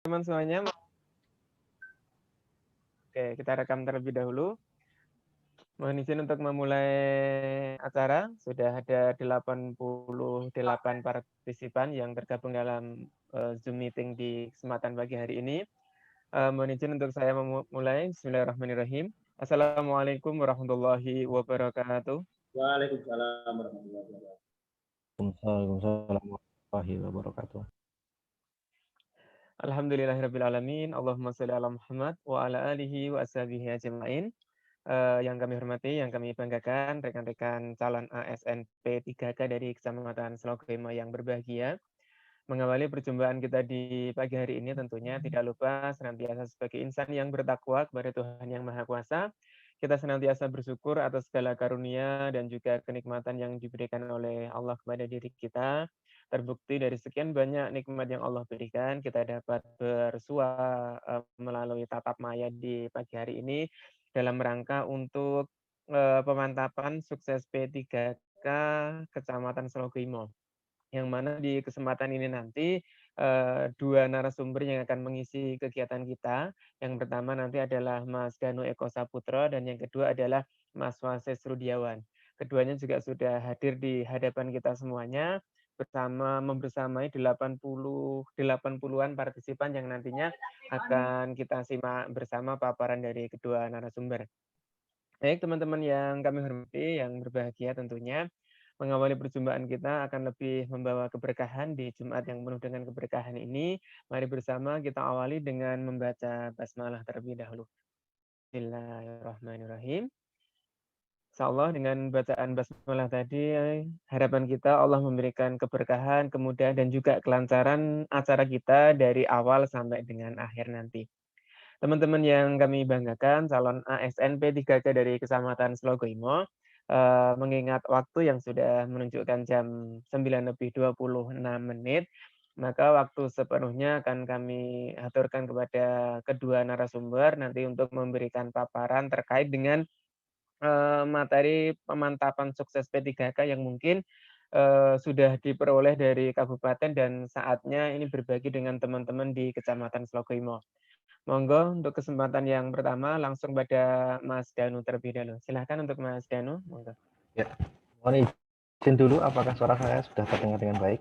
Teman semuanya. Oke, kita rekam terlebih dahulu. Mohon izin untuk memulai acara. Sudah ada 88 partisipan yang tergabung dalam Zoom meeting di kesempatan pagi hari ini. Mohon izin untuk saya memulai. Bismillahirrahmanirrahim. Assalamualaikum warahmatullahi wabarakatuh. Waalaikumsalam warahmatullahi wabarakatuh. Waalaikumsalam warahmatullahi wabarakatuh. Alhamdulillahirabbil alamin. Allahumma shalli ala Muhammad wa ala alihi wa ashabihi ajmain. Yang kami hormati, yang kami banggakan, rekan-rekan calon ASN P3K dari Kecamatan Selogemo yang berbahagia. Mengawali perjumpaan kita di pagi hari ini tentunya tidak lupa senantiasa sebagai insan yang bertakwa kepada Tuhan Yang Maha Kuasa. Kita senantiasa bersyukur atas segala karunia dan juga kenikmatan yang diberikan oleh Allah kepada diri kita. Terbukti dari sekian banyak nikmat yang Allah berikan, kita dapat bersua melalui tatap maya di pagi hari ini dalam rangka untuk pemantapan sukses P3K Kecamatan Selogimo. Yang mana di kesempatan ini nanti dua narasumber yang akan mengisi kegiatan kita. Yang pertama nanti adalah Mas Ganu Eko Saputra dan yang kedua adalah Mas Wases Rudiawan. Keduanya juga sudah hadir di hadapan kita semuanya bersama membersamai 80-an partisipan yang nantinya akan kita simak bersama paparan dari kedua narasumber. Baik, teman-teman yang kami hormati, yang berbahagia tentunya, mengawali perjumpaan kita akan lebih membawa keberkahan di Jumat yang penuh dengan keberkahan ini. Mari bersama kita awali dengan membaca basmalah terlebih dahulu. Bismillahirrahmanirrahim. Insyaallah dengan bacaan basmalah tadi, harapan kita Allah memberikan keberkahan, kemudahan, dan juga kelancaran acara kita dari awal sampai dengan akhir nanti. Teman-teman yang kami banggakan, calon ASN P3K dari Kecamatan Selogimo, mengingat waktu yang sudah menunjukkan jam 9:26, maka waktu sepenuhnya akan kami aturkan kepada kedua narasumber nanti untuk memberikan paparan terkait dengan materi pemantapan sukses P3K yang mungkin sudah diperoleh dari kabupaten dan saatnya ini berbagi dengan teman-teman di Kecamatan Selogimo. Monggo untuk kesempatan yang pertama langsung pada Mas Danu terlebih dahulu. Silahkan untuk Mas Danu. Monggo. Ya, mohon izin dulu, apakah suara saya sudah terdengar dengan baik?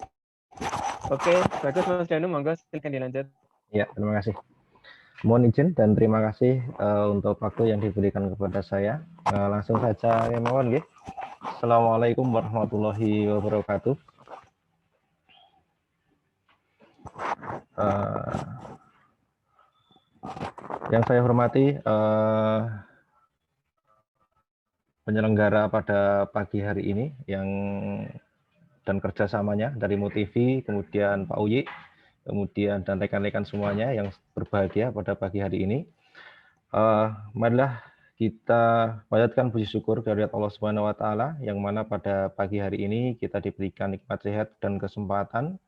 Oke, bagus Mas Danu. Monggo silakan dilanjut. Ya, terima kasih. Mohon izin dan terima kasih untuk waktu yang diberikan kepada saya. Langsung saja, ya mohon ya. Assalamualaikum warahmatullahi wabarakatuh. Yang saya hormati penyelenggara pada pagi hari ini dan kerjasamanya dari MUTV, kemudian Pak Uyi, kemudian dan rekan-rekan semuanya yang berbahagia pada pagi hari ini. Marilah kita panjatkan puji syukur kehadirat Allah Subhanahu wa taala yang mana pada pagi hari ini kita diberikan nikmat sehat dan kesempatan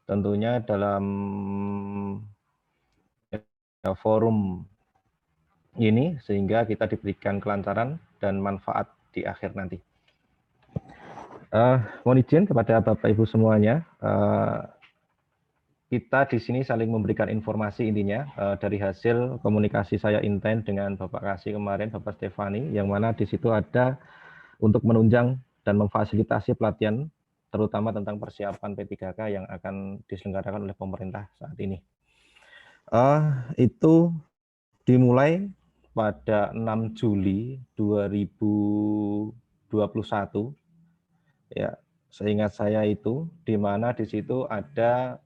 tentunya dalam forum ini sehingga kita diberikan kelancaran dan manfaat di akhir nanti. Mohon izin kepada Bapak Ibu semuanya, kita di sini saling memberikan informasi intinya dari hasil komunikasi saya intens dengan Bapak Kasih kemarin, Bapak Stefani, yang mana di situ ada untuk menunjang dan memfasilitasi pelatihan terutama tentang persiapan P3K yang akan diselenggarakan oleh pemerintah saat ini. Itu dimulai pada 6 Juli 2021 ya, seingat saya itu, di mana di situ ada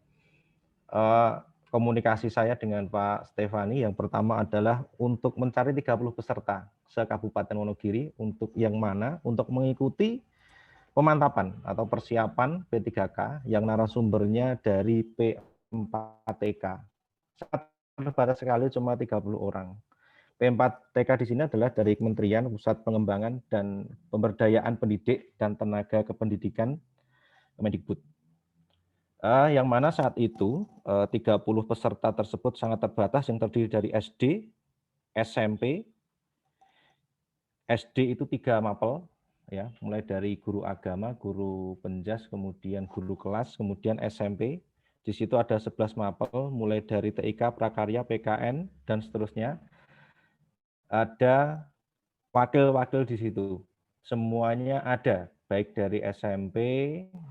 komunikasi saya dengan Pak Stefani. Yang pertama adalah untuk mencari 30 peserta se-Kabupaten Wonogiri untuk yang mana untuk mengikuti pemantapan atau persiapan P3K yang narasumbernya dari P4TK. Sangat terbatas sekali, cuma 30 orang. P4TK di sini adalah dari Kementerian Pusat Pengembangan dan Pemberdayaan Pendidik dan Tenaga Kependidikan Kemendikbud. Yang mana saat itu 30 peserta tersebut sangat terbatas yang terdiri dari SD, SMP, SD itu 3 mapel, ya, mulai dari guru agama, guru penjas, kemudian guru kelas, kemudian SMP Di situ ada 11 mapel, mulai dari TIK, Prakarya, PKN, dan seterusnya. Ada wakil-wakil di situ. Semuanya ada, baik dari SMP,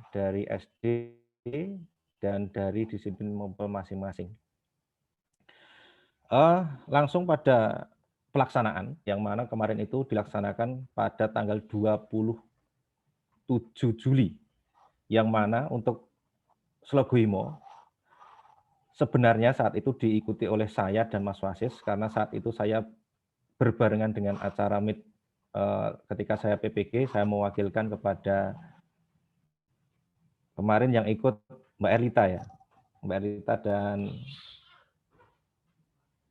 dari SD, dan dari disiplin mapel masing-masing. Langsung pada pelaksanaan, yang mana kemarin itu dilaksanakan pada tanggal 27 Juli, yang mana untuk Sloguimo sebenarnya saat itu diikuti oleh saya dan Mas Wasis, karena saat itu saya berbarengan dengan acara MIT ketika saya PPG, saya mewakilkan kepada kemarin yang ikut Mbak Erlita ya, Mbak Erlita dan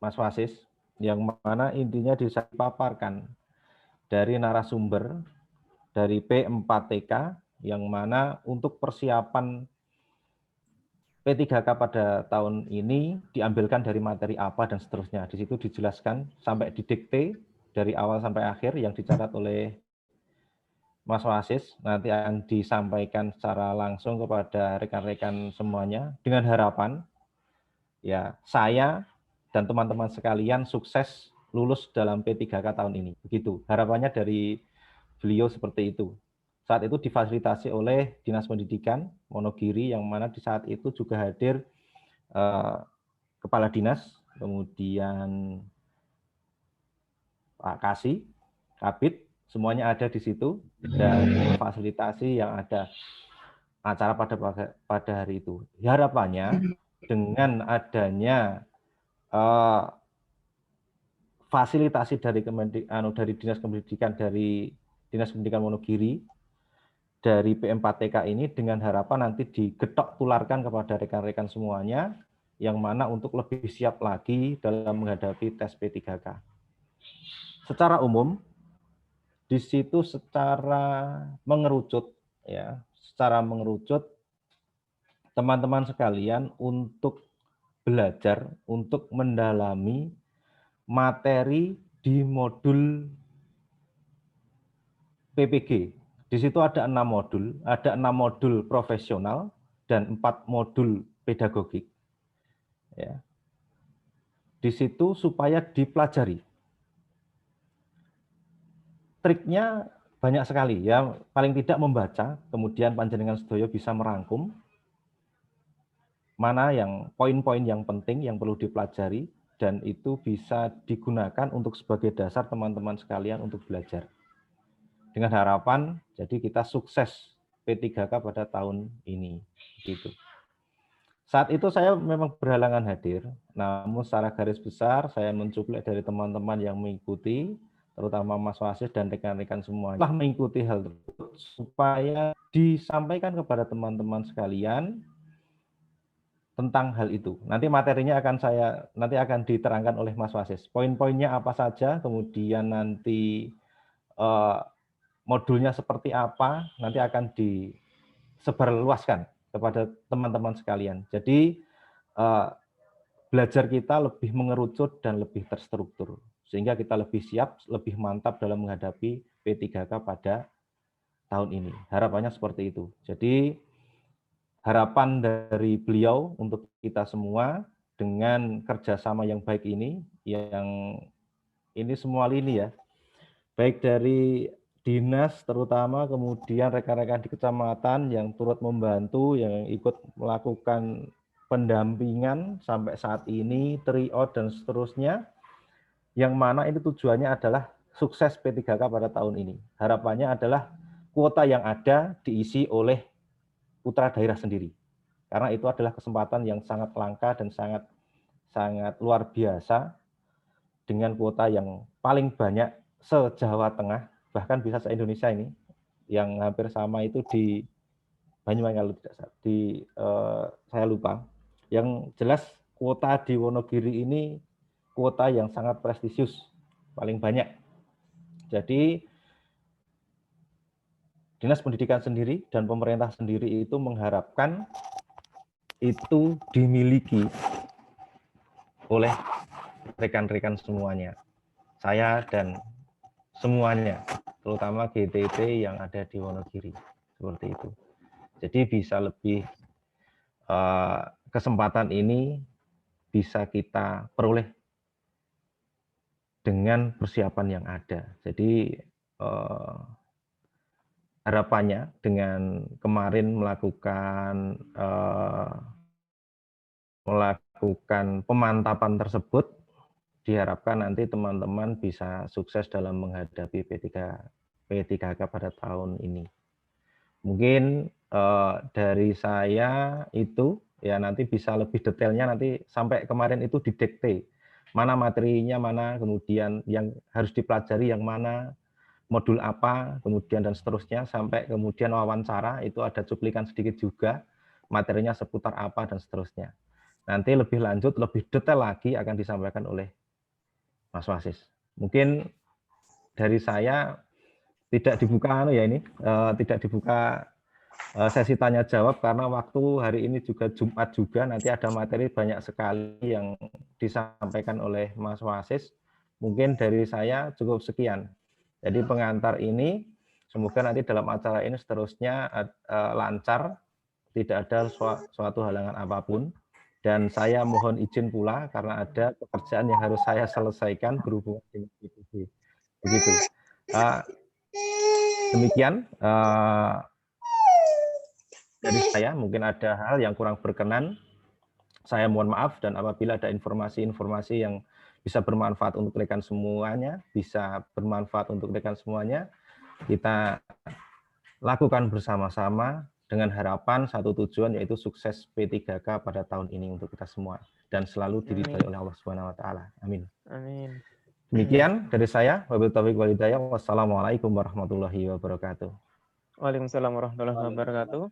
Mas Wasis, yang mana intinya dipaparkan dari narasumber dari P4TK, yang mana untuk persiapan P3K pada tahun ini diambilkan dari materi apa dan seterusnya. Di situ dijelaskan sampai didikte dari awal sampai akhir yang dicatat oleh Mas Wasis, nanti akan disampaikan secara langsung kepada rekan-rekan semuanya dengan harapan ya saya dan teman-teman sekalian sukses lulus dalam P3K tahun ini. Begitu. Harapannya dari beliau seperti itu. Saat itu difasilitasi oleh Dinas Pendidikan Wonogiri, yang mana di saat itu juga hadir Kepala Dinas, kemudian Pak Kasih, Kabid, semuanya ada di situ, dan fasilitasi yang ada acara pada hari itu. Harapannya dengan adanya fasilitasi dari Dinas Pendidikan Wonogiri, dari P4TK ini, dengan harapan nanti digetok tularkan kepada rekan-rekan semuanya, yang mana untuk lebih siap lagi dalam menghadapi tes P3K. Secara umum, di situ secara mengerucut, teman-teman sekalian untuk belajar, untuk mendalami materi di modul PPG. Di situ ada 6 modul, ada 6 modul profesional dan 4 modul pedagogik. Ya. Di situ supaya dipelajari. Triknya banyak sekali ya, paling tidak membaca, kemudian panjenengan sedaya bisa merangkum mana yang poin-poin yang penting yang perlu dipelajari, dan itu bisa digunakan untuk sebagai dasar teman-teman sekalian untuk belajar. Dengan harapan, jadi kita sukses P3K pada tahun ini. Gitu. Saat itu saya memang berhalangan hadir, namun secara garis besar saya mencuplek dari teman-teman yang mengikuti, terutama Mas Wasis dan rekan-rekan semuanya, telah mengikuti hal tersebut supaya disampaikan kepada teman-teman sekalian tentang hal itu. Nanti materinya akan diterangkan oleh Mas Wasis. Poin-poinnya apa saja, kemudian nanti modulnya seperti apa, nanti akan disebarluaskan kepada teman-teman sekalian. Jadi belajar kita lebih mengerucut dan lebih terstruktur, sehingga kita lebih siap, lebih mantap dalam menghadapi P3K pada tahun ini. Harapannya seperti itu. Jadi harapan dari beliau untuk kita semua dengan kerjasama yang baik ini, yang ini semua lini ya, baik dari dinas terutama, kemudian rekan-rekan di kecamatan yang turut membantu, yang ikut melakukan pendampingan sampai saat ini, tryout dan seterusnya, yang mana ini tujuannya adalah sukses P3K pada tahun ini. Harapannya adalah kuota yang ada diisi oleh putra daerah sendiri, karena itu adalah kesempatan yang sangat langka dan sangat luar biasa, dengan kuota yang paling banyak se-Jawa Tengah, bahkan bisa se-Indonesia ini, yang hampir sama itu di Banyuwangi kalau tidak salah, saya lupa. Yang jelas kuota di Wonogiri ini kuota yang sangat prestisius, paling banyak. Jadi Dinas Pendidikan sendiri dan pemerintah sendiri itu mengharapkan itu dimiliki oleh rekan-rekan semuanya, saya dan semuanya, terutama GTT yang ada di Wonogiri, seperti itu. Jadi bisa lebih kesempatan ini bisa kita peroleh dengan persiapan yang ada. Jadi harapannya dengan kemarin melakukan pemantapan tersebut, diharapkan nanti teman-teman bisa sukses dalam menghadapi P3K pada tahun ini. Mungkin dari saya itu ya nanti bisa lebih detailnya nanti sampai kemarin itu didikte mana materinya, mana kemudian yang harus dipelajari yang mana, modul apa, kemudian dan seterusnya, sampai kemudian wawancara itu ada cuplikan sedikit juga, materinya seputar apa dan seterusnya. Nanti lebih lanjut, lebih detail lagi akan disampaikan oleh Mas Wasis. Mungkin dari saya tidak dibuka tidak dibuka sesi tanya jawab karena waktu hari ini juga Jumat juga, nanti ada materi banyak sekali yang disampaikan oleh Mas Wasis. Mungkin dari saya cukup sekian. Jadi pengantar ini semoga nanti dalam acara ini seterusnya lancar, tidak ada suatu halangan apapun. Dan saya mohon izin pula karena ada pekerjaan yang harus saya selesaikan berhubungan dengan PPB. Begitu. Demikian dari saya, mungkin ada hal yang kurang berkenan. Saya mohon maaf, dan apabila ada informasi-informasi yang bisa bermanfaat untuk rekan semuanya, kita lakukan bersama-sama dengan harapan satu tujuan, yaitu sukses P3K pada tahun ini untuk kita semua dan selalu diridhai oleh Allah Subhanahu wa taala. Amin. Amin. Demikian dari saya. Wabillahi taufiq wal hidayah. Wassalamualaikum warahmatullahi wabarakatuh. Waalaikumsalam warahmatullahi wabarakatuh.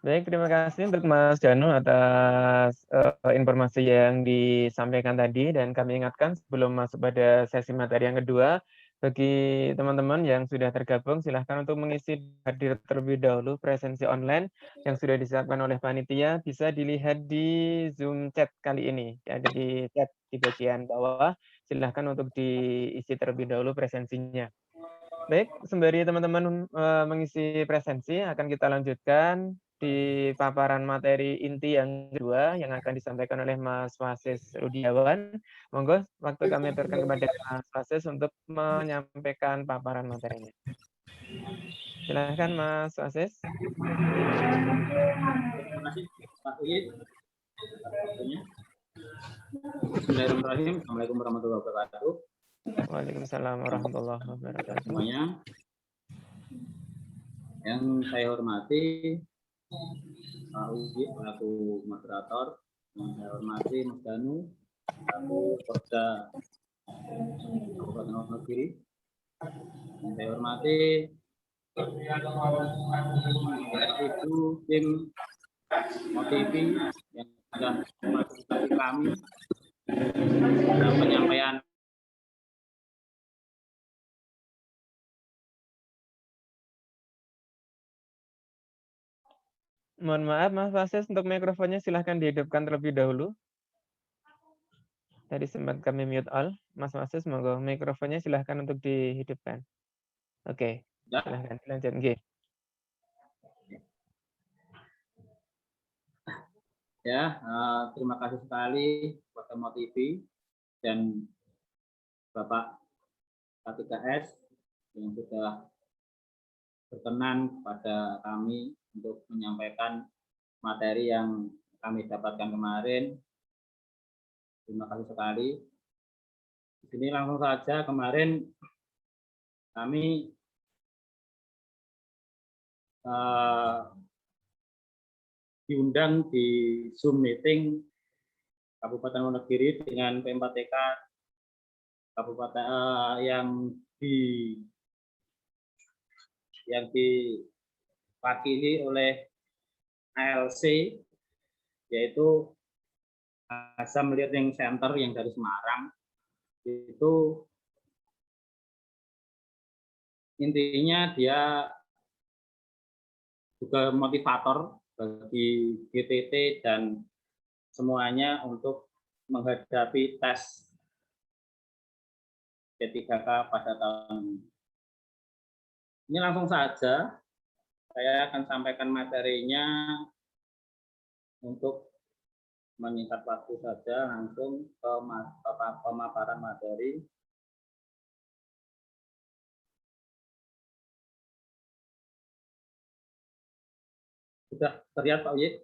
Baik, terima kasih untuk Mas Janu atas informasi yang disampaikan tadi, dan kami ingatkan sebelum masuk pada sesi materi yang kedua, bagi teman-teman yang sudah tergabung, silahkan untuk mengisi hadir terlebih dahulu presensi online yang sudah disiapkan oleh panitia, bisa dilihat di Zoom chat kali ini. Ada di chat di bagian bawah, silahkan untuk diisi terlebih dahulu presensinya. Baik, sembari teman-teman mengisi presensi, akan kita lanjutkan di paparan materi inti yang kedua yang akan disampaikan oleh Mas Wasis Rudiawan. Monggo, waktu kami aturkan kepada Mas Wasis untuk menyampaikan paparan materinya. Silakan Mas Wasis. Terima kasih Pak Uyid atas waktunya. Bismillahirrahmanirrahim. Assalamualaikum warahmatullahi wabarakatuh. Waalaikumsalam warahmatullahi wabarakatuh. Semuanya. Yang saya hormati Pak Uyid selaku moderator, yang saya hormati Mas Danu selaku Porda Kabupaten Wonogiri, yang saya hormati Ibu tim Motivi yang sudah memfasilitasi kami dalam penyampaian Mohon maaf Mas Wasis, untuk mikrofonnya silahkan dihidupkan terlebih dahulu. Tadi sempat kami mute all. Mas Wasis, monggo mikrofonnya silahkan untuk dihidupkan. Oke, silahkan lanjut. Okay. Ya, terima kasih sekali kepada Motivi dan Bapak K3S yang sudah berkenan kepada kami untuk menyampaikan materi yang kami dapatkan kemarin. Terima kasih sekali. Di sini langsung saja, kemarin kami diundang di Zoom meeting Kabupaten Wonogiri dengan P4TK Kabupaten yang diwakili oleh ALC, yaitu Azam Learning Center yang dari Semarang. Itu intinya dia juga motivator bagi GTT dan semuanya untuk menghadapi tes P3K pada tahun ini. Ini langsung saja saya akan sampaikan materinya untuk menyingkat waktu saja langsung ke pemaparan materi. Sudah terlihat Pak Uye?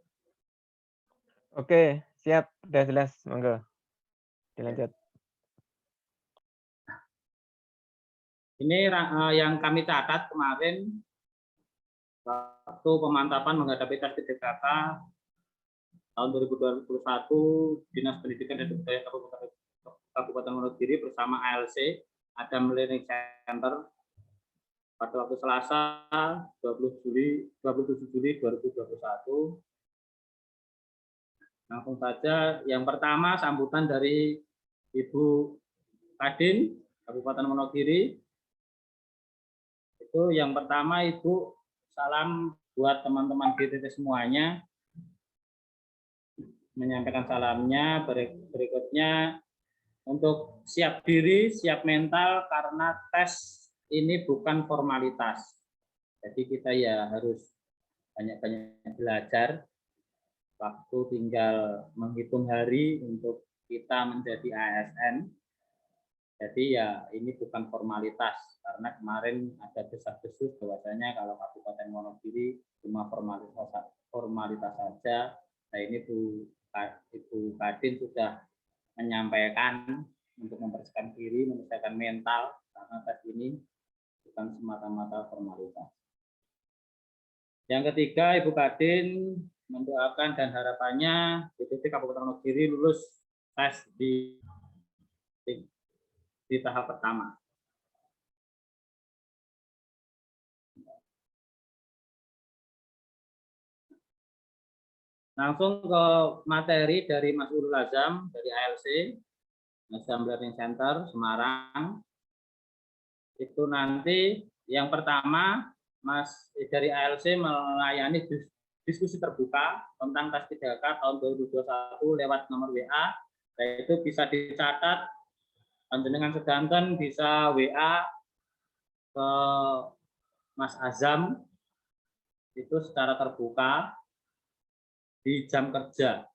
Oke, siap. Sudah jelas. Monggo. Dilanjut. Ini yang kami catat kemarin waktu pemantapan menghadapi tes PDKK tahun 2021, Dinas Pendidikan dan Kebudayaan Kabupaten Wonogiri bersama ALC, Adam Learning Center, pada waktu Selasa 27 Juli 2021. Langsung saja, yang pertama sambutan dari Ibu Kadin Kabupaten Wonogiri. Itu yang pertama, Ibu, salam buat teman-teman GTT semuanya. Menyampaikan salamnya. Berikutnya, untuk siap diri, siap mental, karena tes ini bukan formalitas. Jadi kita ya harus banyak-banyak belajar. Waktu tinggal menghitung hari untuk kita menjadi ASN. Jadi ya ini bukan formalitas, karena kemarin ada desas-desus bahwasanya kalau Kabupaten Wonogiri cuma formalitas saja. Nah ini Ibu Kadin sudah menyampaikan untuk membersihkan diri, membersihkan mental, karena tes ini bukan semata-mata formalitas. Yang ketiga, Ibu Kadin mendoakan dan harapannya DPP Kabupaten Wonogiri lulus tes di tahap pertama. Langsung ke materi dari Mas Ulul Azam dari ALC, Azam Learning Center Semarang. Itu nanti yang pertama, Mas dari ALC melayani diskusi terbuka tentang tes 3K tahun 2021 lewat nomor WA, yaitu bisa dicatat, panjenengan sedanten bisa WA ke Mas Azam itu secara terbuka di jam kerja.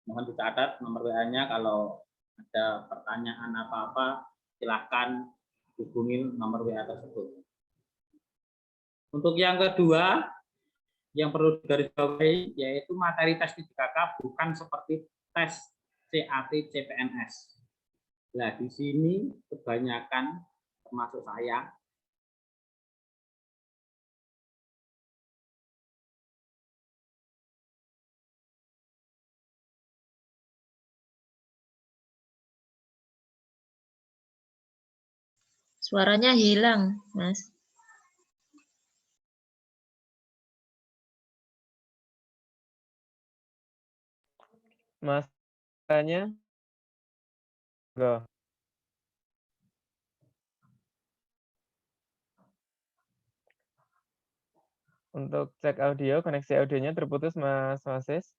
Mohon dicatat nomor WA-nya, kalau ada pertanyaan apa-apa silakan hubungi nomor WA tersebut. Untuk yang kedua, yang perlu digarisbawahi yaitu materi tes 3K bukan seperti tes CAT CPNS. Nah, di sini kebanyakan termasuk saya Suaranya hilang, Mas. Mas, tanya. Go. Untuk cek audio, koneksi audionya terputus, Mas Wasis.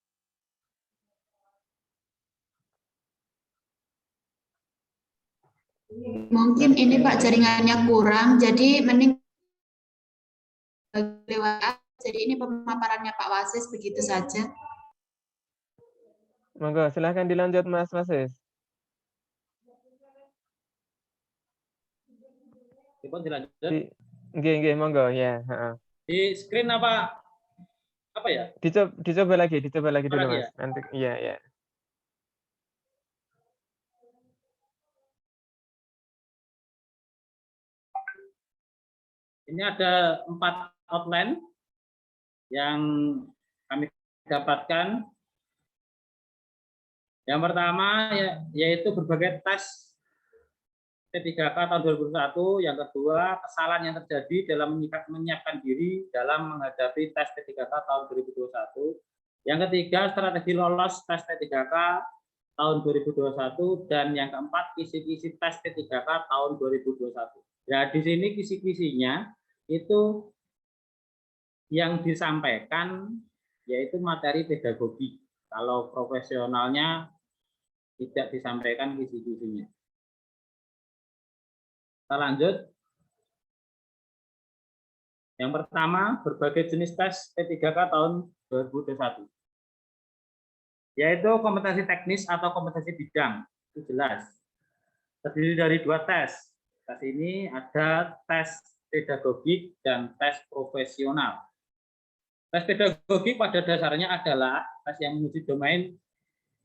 Mungkin ini Pak jaringannya kurang, jadi mending lewat. Jadi ini pemaparannya Pak Wasis begitu saja. Monggo, silahkan dilanjut Mas Wasis. dilanjut. Nggih, monggo ya. Di screen apa ya? Dicoba lagi dulu lagi Mas. ya? Nanti iya. Ini ada 4 outline yang kami dapatkan. Yang pertama yaitu berbagai tes P3K tahun 2021. Yang kedua, kesalahan yang terjadi dalam menyiapkan diri dalam menghadapi tes P3K tahun 2021. Yang ketiga, strategi lolos tes P3K tahun 2021. Dan yang keempat, kisi-kisi tes P3K tahun 2021. Ya, di sini kisi-kisinya itu yang disampaikan yaitu materi pedagogi. Kalau profesionalnya tidak disampaikan kisi-kisinya. Kita lanjut. Yang pertama, berbagai jenis tes P3K tahun 2021. yaitu kompetensi teknis atau kompetensi bidang. Itu jelas. Terdiri dari 2 tes. Tes ini ada tes pedagogik dan tes profesional. Tes pedagogik pada dasarnya adalah tes yang menguji domain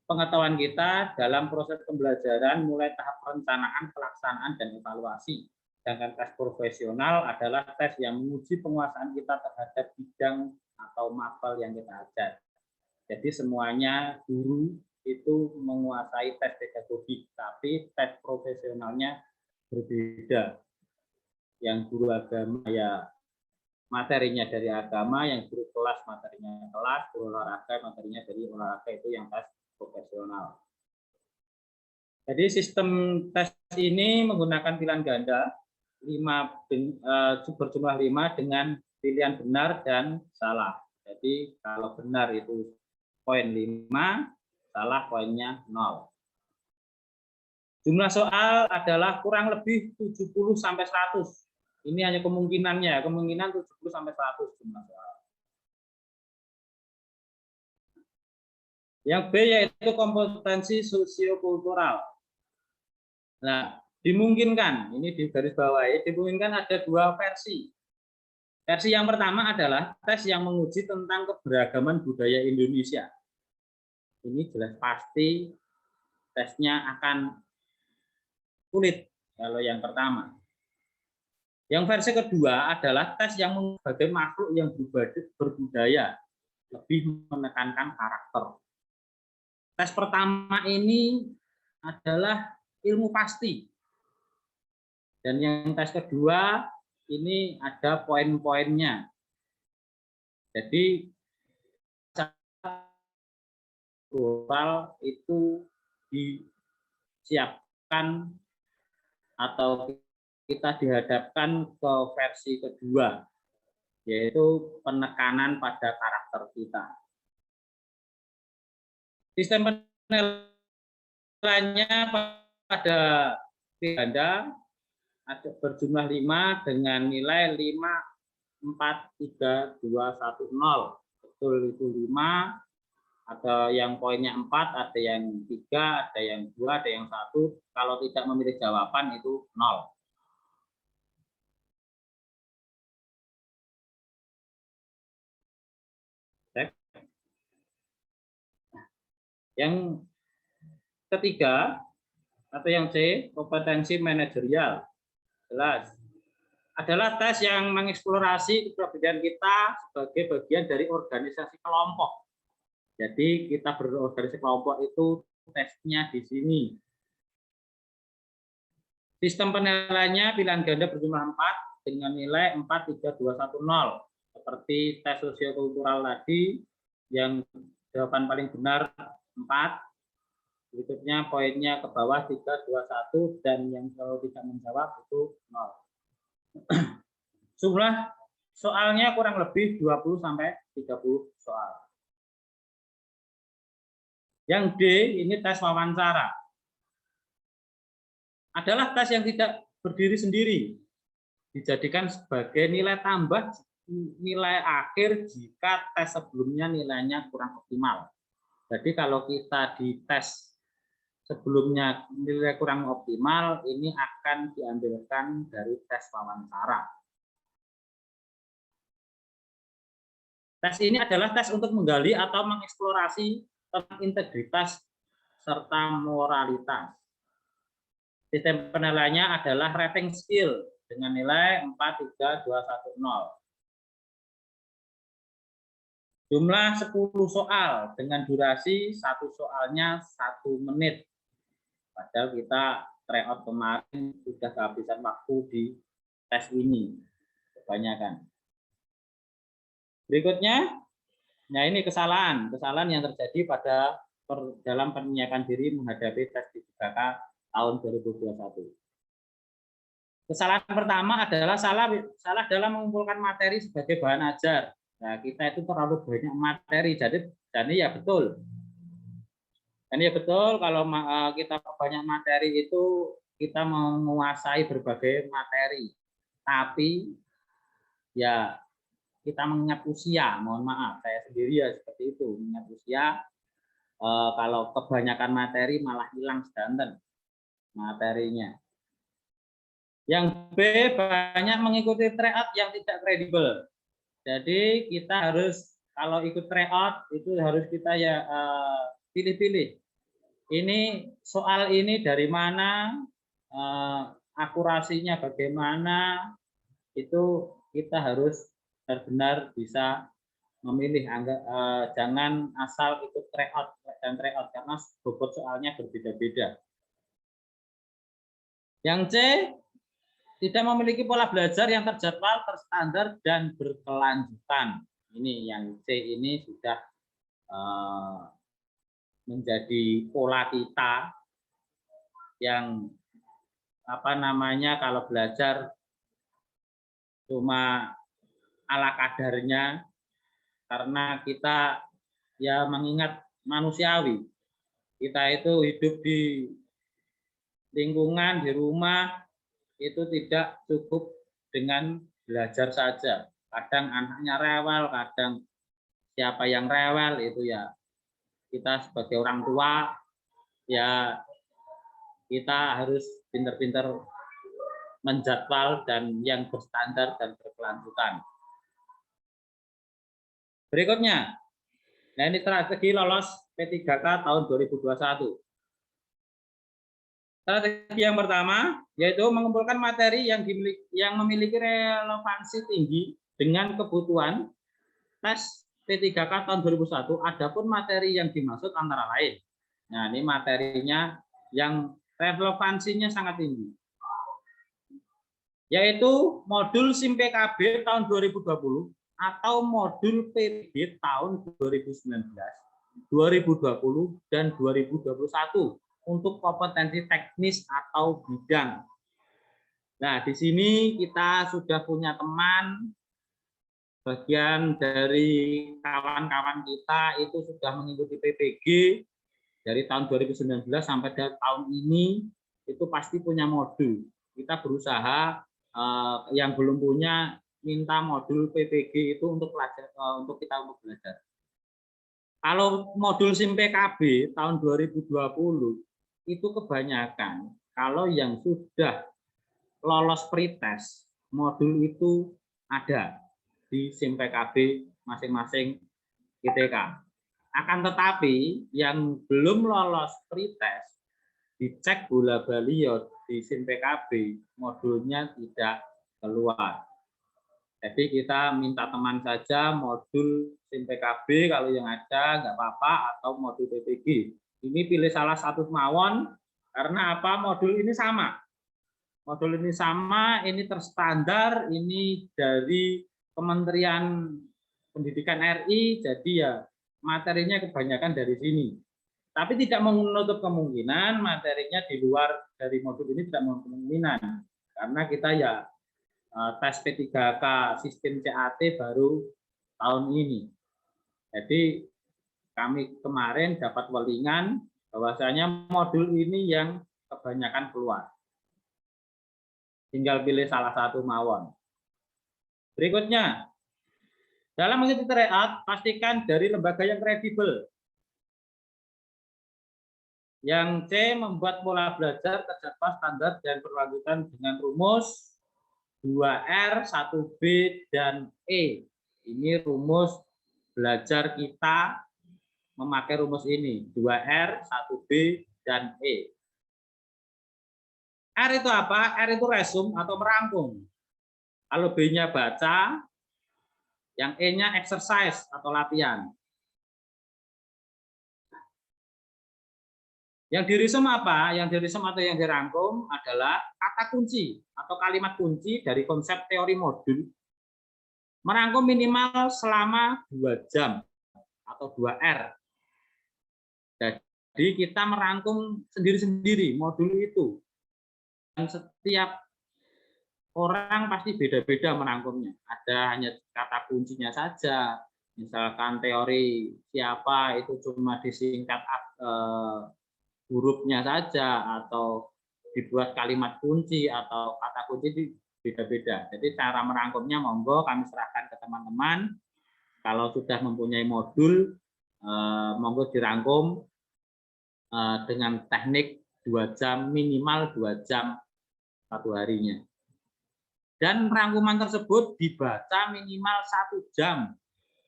pengetahuan kita dalam proses pembelajaran mulai tahap perencanaan, pelaksanaan, dan evaluasi. Sedangkan tes profesional adalah tes yang menguji penguasaan kita terhadap bidang atau mapel yang kita ajar. Jadi semuanya guru itu menguasai tes pedagogik, tapi tes profesionalnya berbeda. Yang guru agama ya materinya dari agama, yang guru kelas materinya kelas, guru olahraga materinya dari olahraga, itu yang tes profesional. Jadi sistem tes ini menggunakan pilihan ganda berjumlah 5 dengan pilihan benar dan salah. Jadi kalau benar itu poin 5, salah poinnya 0. Jumlah soal adalah kurang lebih 70 sampai 100. Ini hanya kemungkinan 70 sampai 100 jumlah soal. Yang B yaitu kompetensi sosiokultural. Nah, dimungkinkan, ini di garis bawah ya, dimungkinkan ada 2 versi. Versi yang pertama adalah tes yang menguji tentang keberagaman budaya Indonesia. Ini jelas pasti tesnya akan sulit kalau yang pertama. Yang versi kedua adalah tes yang sebagai makhluk yang berbudaya, lebih menekankan karakter. Tes pertama ini adalah ilmu pasti. Dan yang tes kedua ini ada poin-poinnya. Jadi kultural itu disiapkan atau kita dihadapkan ke versi kedua, yaitu penekanan pada karakter kita. Sistem penilaiannya pada ganda ada berjumlah 5 dengan nilai 5, 4, 3, 2, 1, 0. Betul itu 5. Ada yang poinnya 4, ada yang 3, ada yang 2, ada yang 1. Kalau tidak memilih jawaban itu 0. Yang ketiga atau yang C, kompetensi manajerial. Jelas. Adalah tes yang mengeksplorasi kepribadian kita sebagai bagian dari organisasi kelompok. Jadi kita berorganisasi kelompok itu tesnya di sini. Sistem penilaiannya pilihan ganda berjumlah 4 dengan nilai 4, 3, 2, 1, 0. Seperti tes sosiokultural tadi, yang jawaban paling benar 4. Berikutnya poinnya ke bawah 3, 2, 1, dan yang kalau tidak menjawab itu 0. Jumlah soalnya kurang lebih 20 sampai 30 soal. Yang D ini tes wawancara. Adalah tes yang tidak berdiri sendiri. Dijadikan sebagai nilai tambah nilai akhir jika tes sebelumnya nilainya kurang optimal. Jadi kalau kita di tes sebelumnya nilai kurang optimal, ini akan diambilkan dari tes wawancara. Tes ini adalah tes untuk menggali atau mengeksplorasi tentang integritas serta moralitas. Sistem penilaiannya adalah rating skill dengan nilai 4, 3, 2, 1, 0. Jumlah 10 soal dengan durasi satu soalnya 1 menit. Padahal kita tryout kemarin sudah kehabisan waktu di tes ini. Kebanyakan. Berikutnya, nah ini kesalahan yang terjadi dalam penyiapan diri menghadapi tes D3K tahun 2021. Kesalahan pertama adalah salah dalam mengumpulkan materi sebagai bahan ajar. Nah, kita itu terlalu banyak materi, jadi ya betul. Dan ya betul kalau kita banyak materi itu kita menguasai berbagai materi. Tapi ya kita mengingat usia, mohon maaf, saya sendiri ya seperti itu, mengingat usia. Kalau kebanyakan materi malah hilang sedanten materinya. Yang B, banyak mengikuti tryout yang tidak kredibel. Jadi kita harus kalau ikut tryout itu harus kita ya pilih-pilih. Ini soal ini dari mana, akurasinya bagaimana, itu kita harus benar-benar bisa memilih. Jangan asal ikut tryout dan tryout karena bobot soalnya berbeda-beda. Yang C, tidak memiliki pola belajar yang terjadwal, terstandar, dan berkelanjutan. Ini yang C ini sudah menjadi pola kita yang kalau belajar cuma ala kadarnya karena kita ya mengingat manusiawi. Kita itu hidup di lingkungan, di rumah, itu tidak cukup dengan belajar saja. Kadang anaknya rewel, kadang siapa yang rewel itu ya kita sebagai orang tua ya kita harus pintar-pintar menjadwal dan yang berstandar dan berkelanjutan. Berikutnya, nah ini strategi lolos P3K tahun 2021. Strategi yang pertama yaitu mengumpulkan materi yang memiliki relevansi tinggi dengan kebutuhan tes P3K tahun 2001. Adapun materi yang dimaksud antara lain. Nah, ini materinya yang relevansinya sangat tinggi. Yaitu modul SIM PKB tahun 2020 atau modul PB tahun 2019, 2020 dan 2021. Untuk kompetensi teknis atau bidang. Nah, di sini kita sudah punya teman, bagian dari kawan-kawan kita itu sudah mengikuti PPG dari tahun 2019 sampai tahun ini, itu pasti punya modul. Kita berusaha yang belum punya minta modul PPG itu untuk kita belajar. Kalau modul SIM PKB tahun 2020 itu kebanyakan kalau yang sudah lolos pretest modul itu ada di SIM PKB masing-masing ITK. Akan tetapi yang belum lolos pretest dicek bola bali di SIM PKB modulnya tidak keluar. Jadi kita minta teman saja modul SIM PKB kalau yang ada nggak apa-apa atau modul PPG. Ini pilih salah satu mawon karena apa? Modul ini sama. Modul ini sama, ini terstandar, ini dari Kementerian Pendidikan RI, jadi ya materinya kebanyakan dari sini. Tapi tidak menutup kemungkinan materinya di luar dari modul ini tidak menutup kemungkinan. Karena kita ya tes P3K sistem CAT baru tahun ini. Jadi kami kemarin dapat welingan bahwasanya modul ini yang kebanyakan keluar. Tinggal pilih salah satu mawon. Berikutnya, dalam mengikuti tryout, pastikan dari lembaga yang kredibel. Yang C, membuat pola belajar terjadwal standar dan berlanjutan dengan rumus 2R, 1B, dan E. Ini rumus belajar kita memakai rumus ini, 2R, 1B, dan E. R itu apa? R itu resume atau merangkum. Kalau B-nya baca, yang E-nya exercise atau latihan. Yang diresume apa? Yang diresume atau yang dirangkum adalah kata kunci atau kalimat kunci dari konsep teori modul. Merangkum minimal selama 2 jam atau 2R. Jadi kita merangkum sendiri-sendiri modul itu. Dan setiap orang pasti beda-beda merangkumnya. Ada hanya kata kuncinya saja. Misalkan teori siapa itu cuma disingkat hurufnya saja atau dibuat kalimat kunci atau kata kunci beda-beda. Jadi cara merangkumnya monggo kami serahkan ke teman-teman. Kalau sudah mempunyai modul, monggo dirangkum dengan teknik 2 jam, minimal 2 jam satu harinya. Dan rangkuman tersebut dibaca minimal 1 jam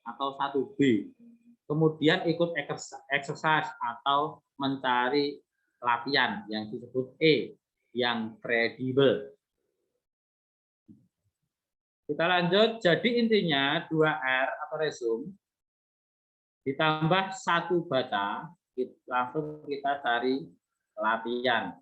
atau 1B. Kemudian ikut exercise atau mencari latihan yang disebut E, yang kredibel. Kita lanjut, jadi intinya 2R atau resume ditambah 1 baca, langsung kita cari latihan.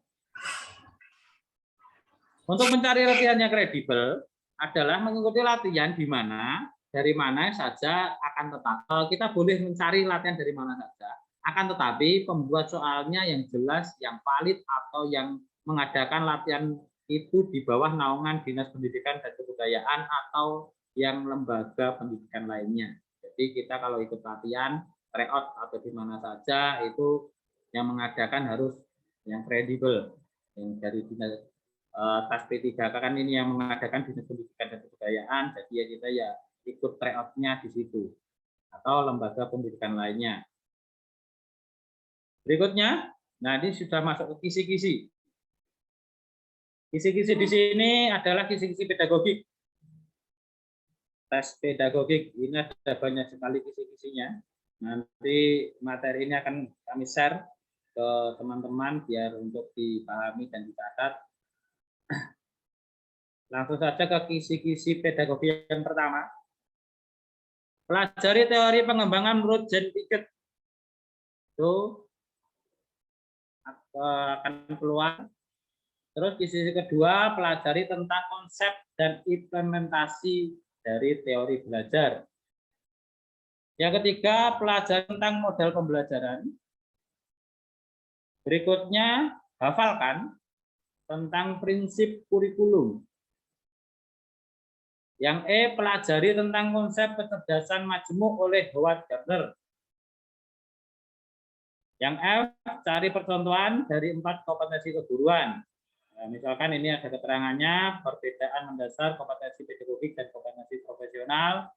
Untuk mencari latihan yang kredibel adalah mengikuti latihan di mana, dari mana saja, akan tetapi kita boleh mencari latihan dari mana saja, akan tetapi pembuat soalnya yang jelas, yang valid, atau yang mengadakan latihan itu di bawah naungan Dinas Pendidikan dan Kebudayaan atau yang lembaga pendidikan lainnya. Jadi kita kalau ikut latihan, tryout atau di mana saja, itu yang mengadakan harus yang kredibel, yang dari Dinas tes P3K kan ini yang mengadakan Dinas Pendidikan dan Kebudayaan, jadi ya kita ya ikut tryout-nya di situ atau lembaga pendidikan lainnya. Berikutnya, nah ini sudah masuk ke kisi-kisi. Kisi-kisi di sini adalah kisi-kisi pedagogik. Tes pedagogik ini ada banyak sekali kisi-kisinya. Nanti materi ini akan kami share ke teman-teman biar untuk dipahami dan dicatat. Langsung saja ke kisi-kisi pedagogi yang pertama. Pelajari teori pengembangan menurut Jean Piaget. Itu akan keluar. Terus kisi kedua, pelajari tentang konsep dan implementasi dari teori belajar. Yang ketiga, pelajari tentang model pembelajaran. Berikutnya, hafalkan tentang prinsip kurikulum. Yang E, pelajari tentang konsep kecerdasan majemuk oleh Howard Gardner. Yang F, cari percontohan dari 4 kompetensi keguruan. Nah, misalkan ini ada keterangannya, perbedaan mendasar kompetensi pedagogik dan kompetensi profesional.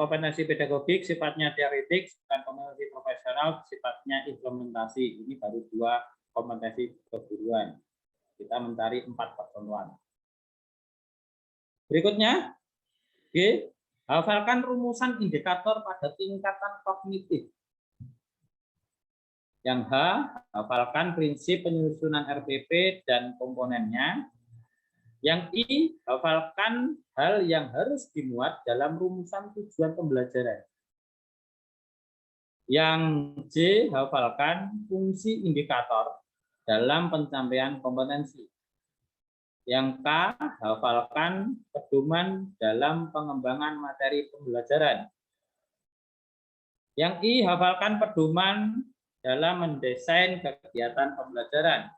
Kompetensi pedagogik sifatnya teoretik, dan kompetensi profesional sifatnya implementasi. Ini baru 2 kompetensi keguruan. Kita mencari 4 percontohan. Berikutnya, G, hafalkan rumusan indikator pada tingkatan kognitif. Yang H, hafalkan prinsip penyusunan RPP dan komponennya. Yang I, hafalkan hal yang harus dimuat dalam rumusan tujuan pembelajaran. Yang J, hafalkan fungsi indikator dalam pencapaian kompetensi. Yang K, hafalkan pedoman dalam pengembangan materi pembelajaran. Yang I, hafalkan pedoman dalam mendesain kegiatan pembelajaran.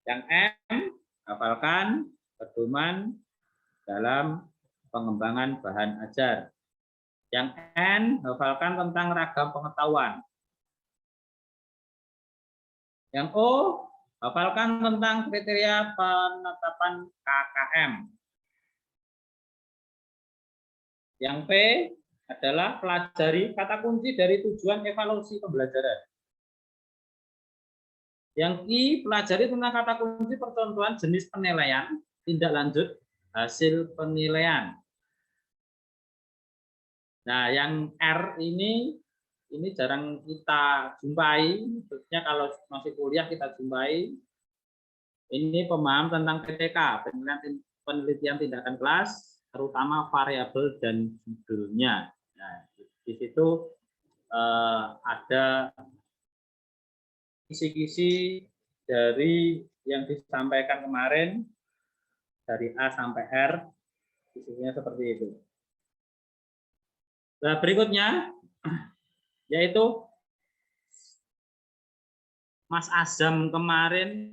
Yang M, hafalkan pedoman dalam pengembangan bahan ajar. Yang N, hafalkan tentang ragam pengetahuan. Yang O, hafalkan tentang kriteria penetapan KKM. Yang P adalah pelajari kata kunci dari tujuan evaluasi pembelajaran. Yang I, pelajari tentang kata kunci percontohan jenis penilaian, tindak lanjut, hasil penilaian. Nah, yang R ini jarang kita jumpai, khususnya kalau masih kuliah kita jumpai. Ini pemahaman tentang PTK, penelitian tindakan kelas, terutama variabel dan judulnya. Nah, di situ ada kisi-kisi dari yang disampaikan kemarin dari A sampai R, kisinya seperti itu. Nah, berikutnya yaitu Mas Azam kemarin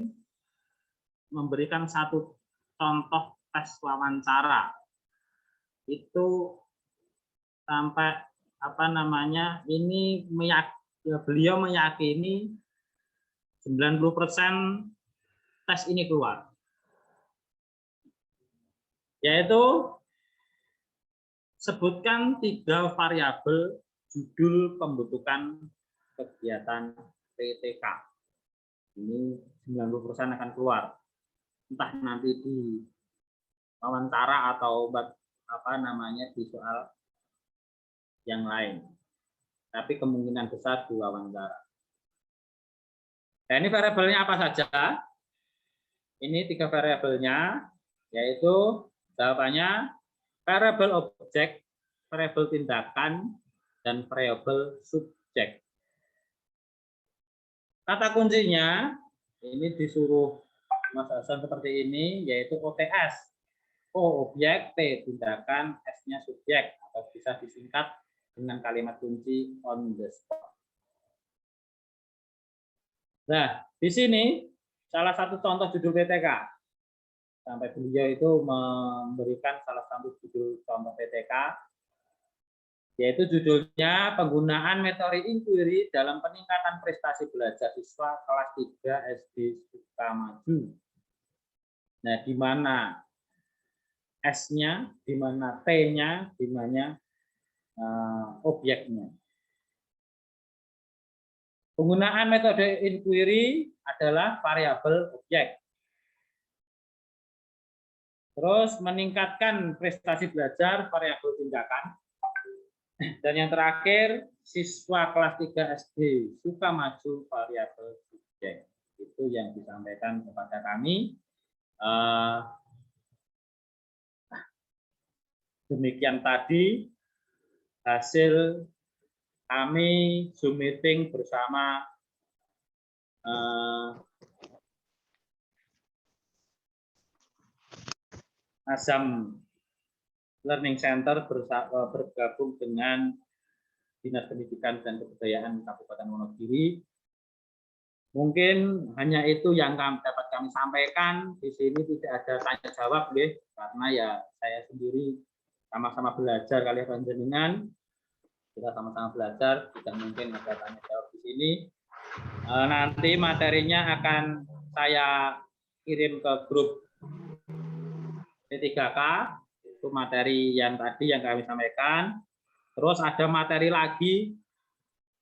memberikan satu contoh tes wawancara. Itu sampai ini beliau meyakini 90% tes ini keluar. Yaitu sebutkan 3 variabel judul pembentukan kegiatan PTK. Ini 90% akan keluar. Entah nanti di wawancara atau apa namanya di soal yang lain. Tapi kemungkinan besar di wawancara. Nah, ini variabelnya apa saja? Ini 3 variabelnya, yaitu jawabannya variabel objek, variabel tindakan, dan variabel subjek. Kata kuncinya ini disuruh Mas Hasan seperti ini, yaitu OTS. O objek, T tindakan, S-nya subjek, atau bisa disingkat dengan kalimat kunci on the spot. Nah, di sini salah satu contoh judul PTK. Sampai beliau itu memberikan salah satu judul contoh PTK, yaitu judulnya penggunaan metode inquiry dalam peningkatan prestasi belajar siswa kelas 3 SD Sukamaju. Nah, di mana S-nya, di mana T-nya, di mana objeknya. Penggunaan metode inquiry adalah variabel objek. Terus meningkatkan prestasi belajar, variabel tindakan. Dan yang terakhir, siswa kelas 3 SD Sukamaju, variabel subjek. Itu yang disampaikan kepada kami. Demikian tadi hasil kami Zoom meeting bersama Azam Learning Center bergabung dengan Dinas Pendidikan dan Kebudayaan Kabupaten Wonogiri. Mungkin hanya itu yang dapat kami sampaikan. Di sini tidak ada tanya jawab, karena ya saya sendiri sama-sama belajar kali panjenengan. Kita sama-sama belajar, tidak mungkin ada tanya jawab di sini. Nanti materinya akan saya kirim ke grup P3K, itu materi yang tadi yang kami sampaikan. Terus ada materi lagi,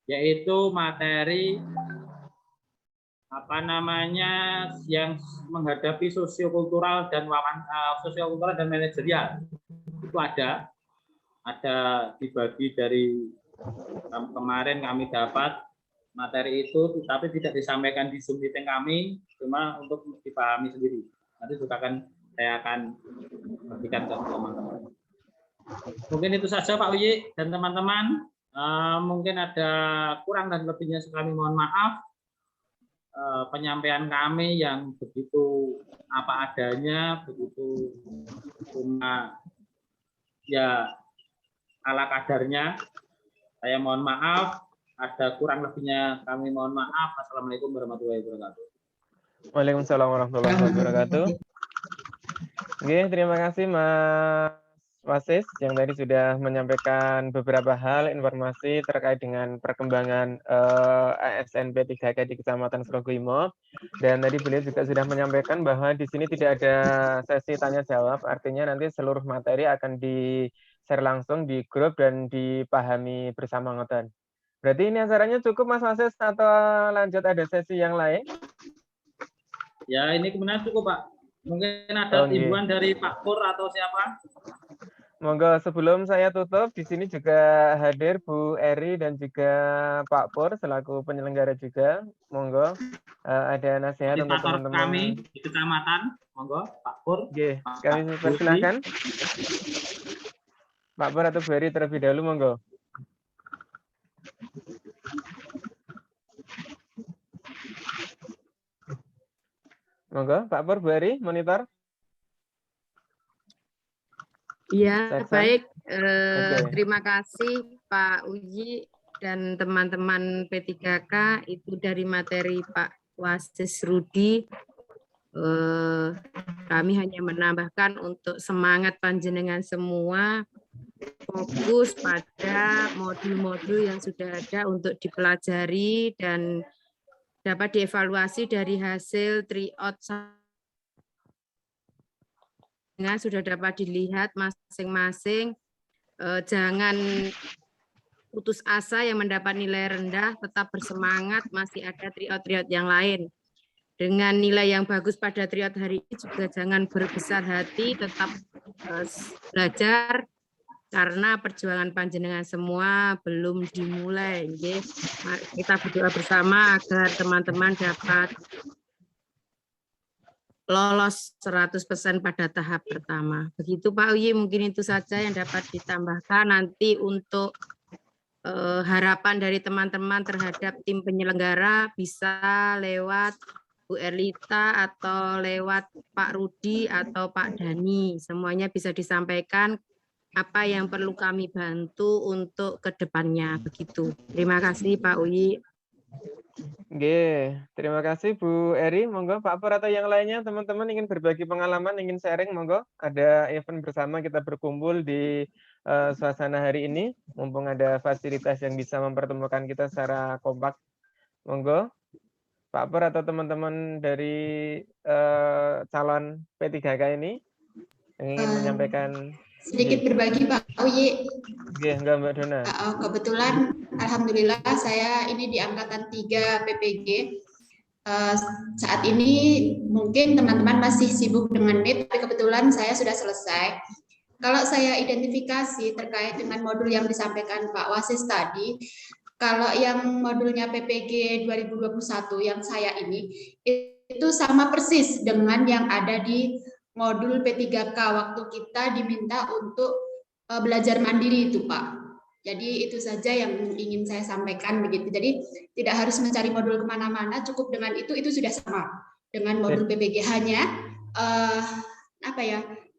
yaitu materi apa namanya yang menghadapi sosiokultural dan manajerial. Itu ada dibagi dari kemarin kami dapat materi itu, tapi tidak disampaikan di Zoom meeting kami, cuma untuk dipahami sendiri. Nanti juga saya akan bagikan ke teman-teman. Mungkin itu saja Pak Uyi dan teman-teman. Mungkin ada kurang dan lebihnya kami mohon maaf. Penyampaian kami yang begitu apa adanya, begitu cuma ya ala kadarnya. Saya mohon maaf, ada kurang lebihnya kami mohon maaf. Assalamualaikum warahmatullahi wabarakatuh. Waalaikumsalam warahmatullahi wabarakatuh. Oke, terima kasih Mas Wasis yang tadi sudah menyampaikan beberapa hal informasi terkait dengan perkembangan ASN P3K di Kecamatan Srogoimo. Dan tadi beliau juga sudah menyampaikan bahwa di sini tidak ada sesi tanya jawab, artinya nanti seluruh materi akan di-share langsung di grup dan dipahami bersama ngoten. Berarti ini acaranya cukup Mas Wasis atau lanjut ada sesi yang lain? Ya, ini kemudian cukup Pak. Mungkin ada himbauan dari Pak Pur atau siapa? Monggo sebelum saya tutup, di sini juga hadir Bu Eri dan juga Pak Pur selaku penyelenggara juga. Monggo ada nasihat untuk teman-teman kami di kecamatan. Monggo Pak Pur. Oke, kami persilakan. Pak Pur atau Bu Eri terlebih dahulu, monggo. Monggo, Pak Pur, Bu Eri, monitor. Ya, baik. Terima kasih Pak Uji dan teman-teman P3K. Itu dari materi Pak Wasis Rudi. Kami hanya menambahkan untuk semangat panjenengan semua, fokus pada modul-modul yang sudah ada untuk dipelajari dan dapat dievaluasi dari hasil tryout sudah dapat dilihat masing-masing. Jangan putus asa yang mendapat nilai rendah, tetap bersemangat, masih ada tryout-tryout yang lain. Dengan nilai yang bagus pada tryout hari ini juga jangan berbesar hati, tetap belajar, karena perjuangan panjenengan semua belum dimulai. Nggih. Kita berdoa bersama agar teman-teman dapat lolos 100% pada tahap pertama. Begitu Pak Uyi, mungkin itu saja yang dapat ditambahkan. Nanti untuk harapan dari teman-teman terhadap tim penyelenggara bisa lewat Bu Erlita atau lewat Pak Rudi atau Pak Dani. Semuanya bisa disampaikan apa yang perlu kami bantu untuk ke depannya. Begitu. Terima kasih Pak Uyi. Oke, terima kasih Bu Eri. Monggo Pak Pur atau yang lainnya teman-teman ingin berbagi pengalaman, ingin sharing, monggo. Ada event bersama kita berkumpul di suasana hari ini. Mumpung ada fasilitas yang bisa mempertemukan kita secara kompak. Monggo, Pak Pur atau teman-teman dari calon P3K ini yang ingin menyampaikan Sedikit berbagi Pak Uyi. Oke, enggak Mbak Dona. Kebetulan alhamdulillah saya ini di angkatan 3 PPG. Saat ini mungkin teman-teman masih sibuk dengan NIT, tapi kebetulan saya sudah selesai. Kalau saya identifikasi terkait dengan modul yang disampaikan Pak Wasis tadi, kalau yang modulnya PPG 2021 yang saya ini, itu sama persis dengan yang ada di modul P3K waktu kita diminta untuk belajar mandiri itu Pak. Jadi itu saja yang ingin saya sampaikan begitu. Jadi tidak harus mencari modul kemana-mana, cukup dengan itu sudah sama dengan modul PPG, hanya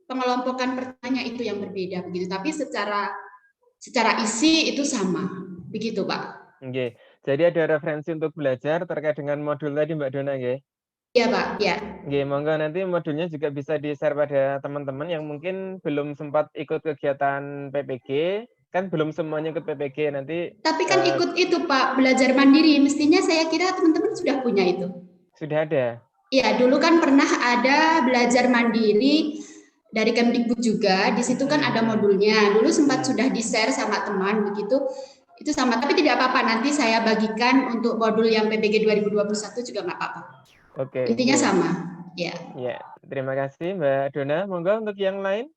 pengelompokan pertanyaan itu yang berbeda begitu. Tapi secara isi itu sama begitu Pak. Oke. Jadi ada referensi untuk belajar terkait dengan modul tadi Mbak Dona nggih? Iya Pak, ya. Oke, monggo nanti modulnya juga bisa di-share pada teman-teman yang mungkin belum sempat ikut kegiatan PPG, kan belum semuanya ikut PPG nanti. Tapi kan ikut itu Pak, belajar mandiri. Mestinya saya kira teman-teman sudah punya itu. Sudah ada? Iya, dulu kan pernah ada belajar mandiri dari Kemdikbud juga. Di situ kan ada modulnya. Dulu sempat sudah di-share sama teman begitu. Itu sama, tapi tidak apa-apa. Nanti saya bagikan untuk modul yang PPG 2021 juga nggak apa-apa. Oke. Intinya sama, ya. Ya, terima kasih Mbak Dona. Monggo untuk yang lain.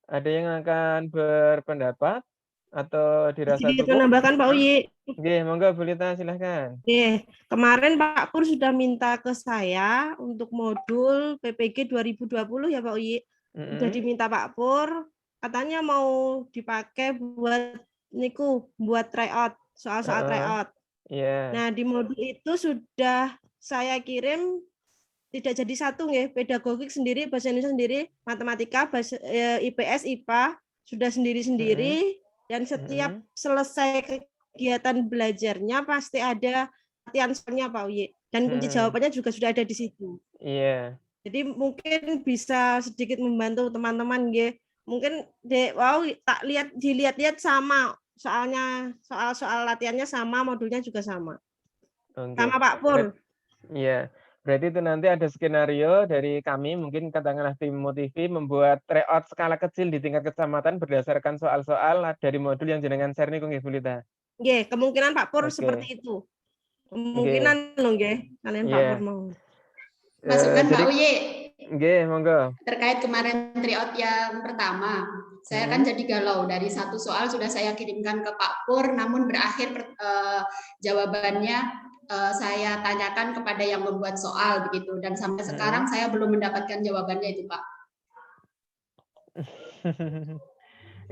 Ada yang akan berpendapat atau dirasa Sedikit cukup? menambahkan Pak Uyi. Oke, monggo Bu Lita silahkan. Kemarin Pak Pur sudah minta ke saya untuk modul PPG 2020 ya Pak Uyi. Sudah diminta Pak Pur, katanya mau dipakai buat tryout, soal-soal tryout. Yeah. Nah, di modul itu sudah saya kirim tidak jadi satu nggih, pedagogik sendiri, bahasa Indonesia sendiri, matematika, bahasa IPS, IPA sudah sendiri-sendiri, dan setiap selesai kegiatan belajarnya pasti ada latihan soalnya Pak Uyi, dan kunci jawabannya juga sudah ada di situ. Iya. Jadi mungkin bisa sedikit membantu teman-teman nggih. Mungkin dilihat-lihat sama. Soalnya soal latihannya sama, modulnya juga sama. Okay. Sama Pak Pur. Iya, berarti itu nanti ada skenario dari kami, mungkin katakanlah tim Motivi membuat tryout skala kecil di tingkat kecamatan berdasarkan soal-soal dari modul yang jenengan share niku nggih Bu Lita. Nggih, kemungkinan Pak Pur seperti itu. Kemungkinan lho nggih, kalian Pak Pur mau. Masukkan Pak Uyi. Nggih, monggo. Terkait kemarin tryout yang pertama, saya kan jadi galau. Dari satu soal sudah saya kirimkan ke Pak Pur, namun berakhir jawabannya saya tanyakan kepada yang membuat soal begitu. Dan sampai sekarang saya belum mendapatkan jawabannya itu Pak.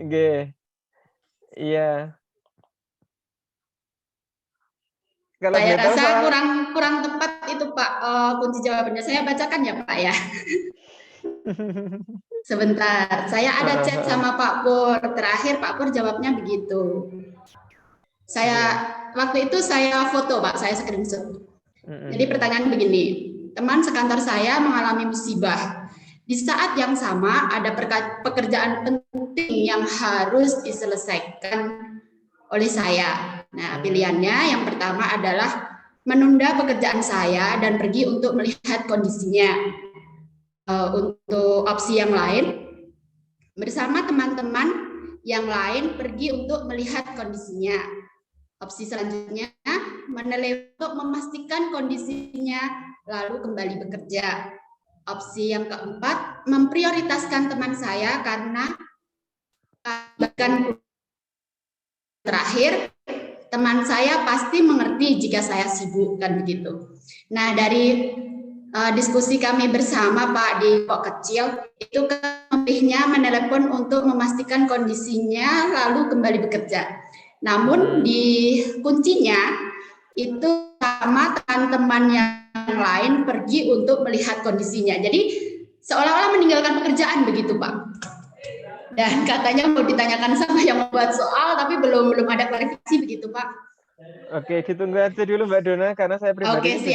Nggih. Iya. Kalau saya rasa kurang tepat itu Pak kunci jawabannya. Saya bacakan ya Pak ya. Sebentar, saya ada chat sama Pak Pur. Terakhir Pak Pur jawabnya begitu. Waktu itu saya foto Pak, saya screenshot. Jadi pertanyaan begini, teman sekantor saya mengalami musibah. Di saat yang sama ada pekerjaan penting yang harus diselesaikan oleh saya. Nah, pilihannya yang pertama adalah menunda pekerjaan saya dan pergi untuk melihat kondisinya. Untuk opsi yang lain, bersama teman-teman yang lain pergi untuk melihat kondisinya. Opsi selanjutnya, menelepon untuk memastikan kondisinya lalu kembali bekerja. Opsi yang keempat, memprioritaskan teman saya karena bahkan terakhir teman saya pasti mengerti jika saya sibuk, kan begitu. Nah, dari diskusi kami bersama Pak di Kok Kecil, itu lebihnya menelepon untuk memastikan kondisinya lalu kembali bekerja. Namun di kuncinya itu sama teman-teman yang lain pergi untuk melihat kondisinya. Jadi seolah-olah meninggalkan pekerjaan begitu Pak. Dan katanya mau ditanyakan sama yang membuat soal, tapi belum ada klarifikasi begitu Pak. Oke, ditunggu aja dulu Mbak Dona, karena saya pribadi Oke,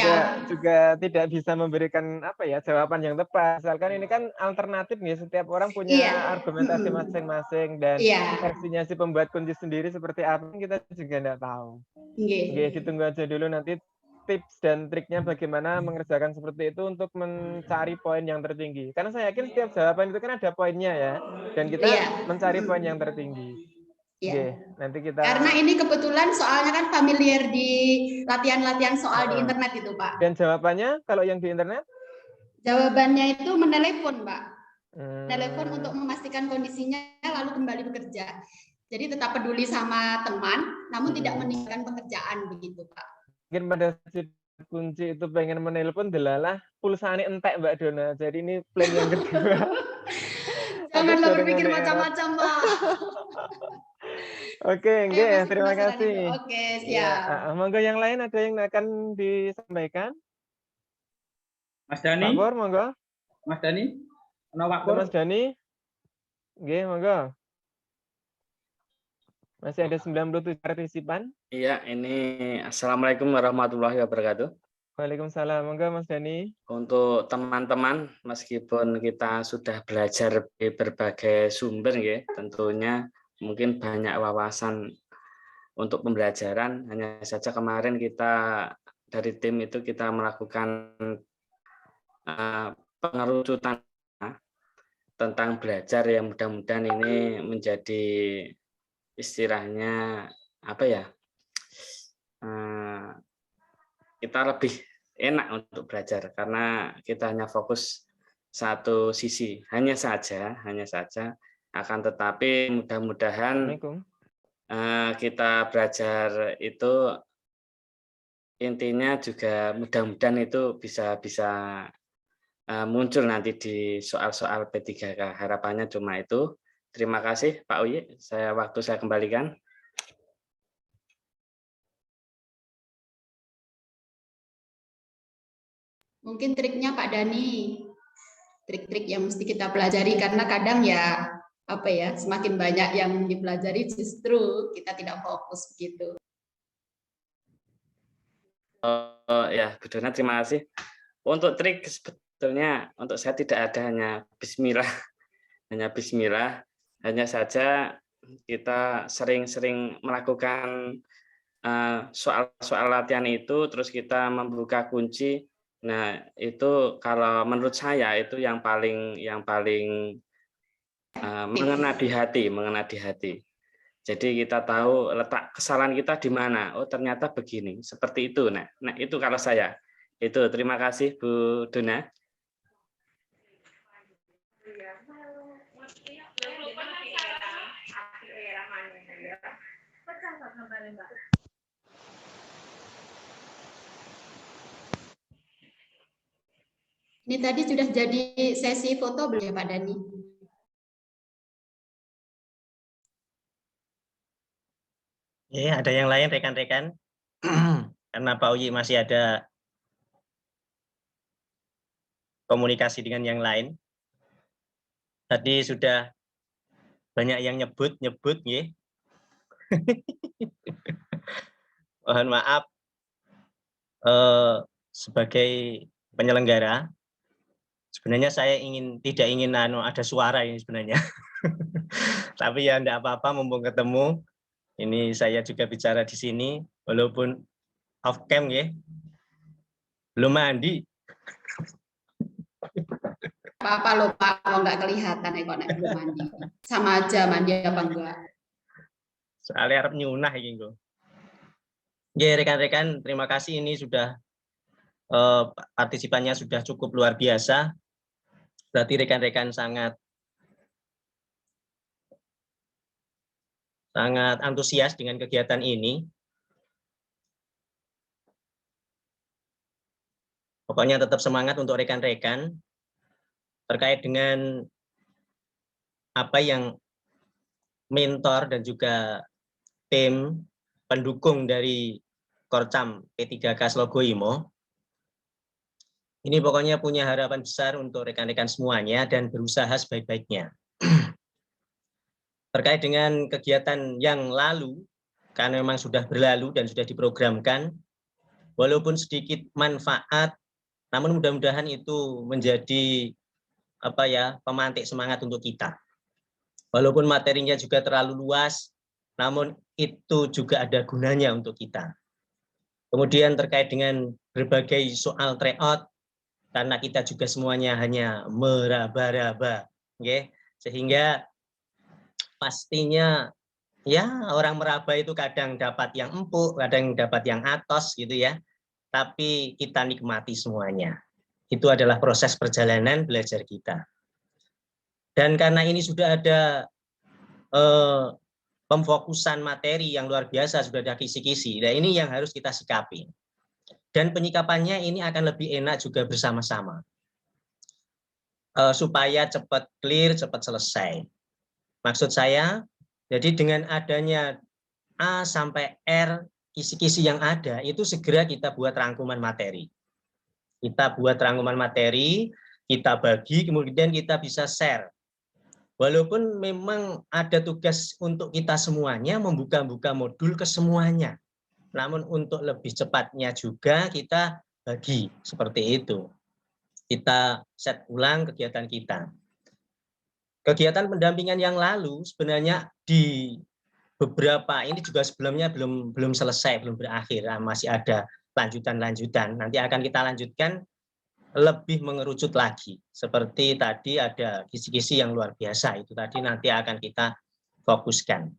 juga tidak bisa memberikan jawaban yang tepat. Misalkan ini kan alternatif nih, setiap orang punya Iya. argumentasi masing-masing dan Iya. versinya si pembuat kunci sendiri seperti apa kita juga tidak tahu. Oke, ditunggu aja dulu nanti tips dan triknya bagaimana mengerjakan seperti itu untuk mencari poin yang tertinggi. Karena saya yakin setiap jawaban itu kan ada poinnya ya, dan kita mencari poin yang tertinggi. Oke, nanti kita. Karena ini kebetulan soalnya kan familiar di latihan-latihan soal di internet itu, Pak. Dan jawabannya kalau yang di internet? Jawabannya itu menelepon, Pak. Telepon untuk memastikan kondisinya lalu kembali bekerja. Jadi tetap peduli sama teman, namun tidak meninggalkan pekerjaan begitu, Pak. Mungkin pada kunci itu pengen menelpon delalah pulsane entek Mbak Dona. Jadi ini plan yang kedua. Janganlah berpikir macam-macam, Pak. Oke, terima kasih. Oke, siap. Ya, monggo yang lain ada yang akan disampaikan? Mas Dani. Pak Pur, monggo. Mas Dani. Mas Dani. Oke, monggo. Masih ada 97 partisipan. Iya, ini Assalamualaikum warahmatullahi wabarakatuh. Waalaikumsalam. Monggo Mas Dani. Untuk teman-teman, meskipun kita sudah belajar di berbagai sumber, ya, tentunya mungkin banyak wawasan untuk pembelajaran. Hanya saja kemarin kita dari tim itu kita melakukan pengerucutan tentang belajar yang mudah-mudahan ini menjadi istilahnya kita lebih enak untuk belajar karena kita hanya fokus satu sisi. Hanya saja akan tetapi mudah-mudahan kita belajar itu intinya juga mudah-mudahan itu bisa muncul nanti di soal-soal P3K. Harapannya cuma itu. Terima kasih Pak Uyi, waktu saya kembalikan. Mungkin triknya Pak Dani, trik-trik yang mesti kita pelajari karena kadang semakin banyak yang dipelajari justru kita tidak fokus begitu. Ya, Bu Dona, terima kasih. Untuk trik sebetulnya untuk saya tidak ada, hanya Bismillah, hanya saja kita sering-sering melakukan soal-soal latihan itu, terus kita membuka kunci. Nah, itu kalau menurut saya itu yang paling mengena di hati. Jadi kita tahu letak kesalahan kita di mana. Oh, ternyata begini, seperti itu. Nah, itu kalau saya. Itu, terima kasih Bu Dona. Ini tadi sudah jadi sesi foto belum ya Pak Dani? Ya, ada yang lain rekan-rekan? Karena Pak Uyi masih ada komunikasi dengan yang lain. Tadi sudah banyak yang nyebut ya. Mohon maaf sebagai penyelenggara. Sebenarnya saya tidak ingin ada suara ini sebenarnya. Tapi ya enggak apa-apa, mumpung ketemu. Ini saya juga bicara di sini walaupun off cam ya. Belum mandi. apa-apa loh Pak, kalau nggak kelihatan ya kok nek belum mandi. Sama aja mandi apa enggak. Soalnya harap nyunah ini kok. Ya rekan-rekan, terima kasih ini sudah partisipannya sudah cukup luar biasa. Berarti rekan-rekan sangat antusias dengan kegiatan ini. Pokoknya tetap semangat untuk rekan-rekan terkait dengan apa yang mentor dan juga tim pendukung dari Korcam P3K Slogo IMO. Ini pokoknya punya harapan besar untuk rekan-rekan semuanya dan berusaha sebaik-baiknya. Terkait dengan kegiatan yang lalu, karena memang sudah berlalu dan sudah diprogramkan, walaupun sedikit manfaat, namun mudah-mudahan itu menjadi pemantik semangat untuk kita. Walaupun materinya juga terlalu luas, namun itu juga ada gunanya untuk kita. Kemudian terkait dengan berbagai soal tryout, karena kita juga semuanya hanya meraba-raba, okay? Sehingga pastinya ya orang meraba itu kadang dapat yang empuk, kadang dapat yang atos gitu ya. Tapi kita nikmati semuanya. Itu adalah proses perjalanan belajar kita. Dan karena ini sudah ada pemfokusan materi yang luar biasa, sudah ada kisi-kisi. Nah ini yang harus kita sikapi. Dan penyikapannya ini akan lebih enak juga bersama-sama. Supaya cepat clear, cepat selesai. Maksud saya, jadi dengan adanya A sampai R, kisi-kisi yang ada, itu segera kita buat rangkuman materi. Kita buat rangkuman materi, kita bagi, kemudian kita bisa share. Walaupun memang ada tugas untuk kita semuanya, membuka-buka modul ke semuanya. Namun untuk lebih cepatnya juga kita bagi, seperti itu. Kita set ulang kegiatan kita. Kegiatan pendampingan yang lalu sebenarnya di beberapa ini juga sebelumnya belum selesai, belum berakhir, masih ada lanjutan-lanjutan. Nanti akan kita lanjutkan lebih mengerucut lagi. Seperti tadi ada kisi-kisi yang luar biasa, itu tadi nanti akan kita fokuskan.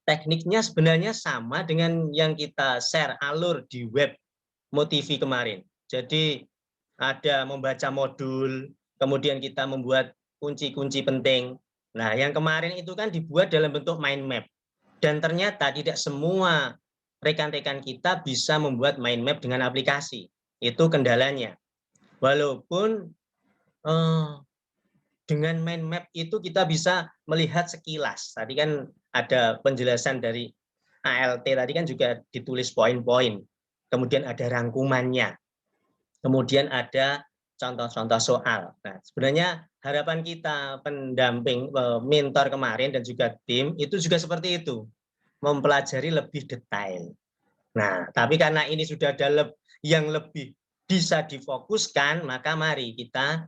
Tekniknya sebenarnya sama dengan yang kita share alur di web Motivi kemarin. Jadi ada membaca modul, kemudian kita membuat kunci-kunci penting. Nah, yang kemarin itu kan dibuat dalam bentuk mind map. Dan ternyata tidak semua rekan-rekan kita bisa membuat mind map dengan aplikasi. Itu kendalanya. Walaupun dengan mind map itu kita bisa melihat sekilas. Tadi kan ada penjelasan dari ALT, tadi kan juga ditulis poin-poin. Kemudian ada rangkumannya. Kemudian ada contoh-contoh soal. Nah, sebenarnya harapan kita pendamping mentor kemarin dan juga tim itu juga seperti itu, mempelajari lebih detail. Nah, tapi karena ini sudah ada yang lebih bisa difokuskan, maka mari kita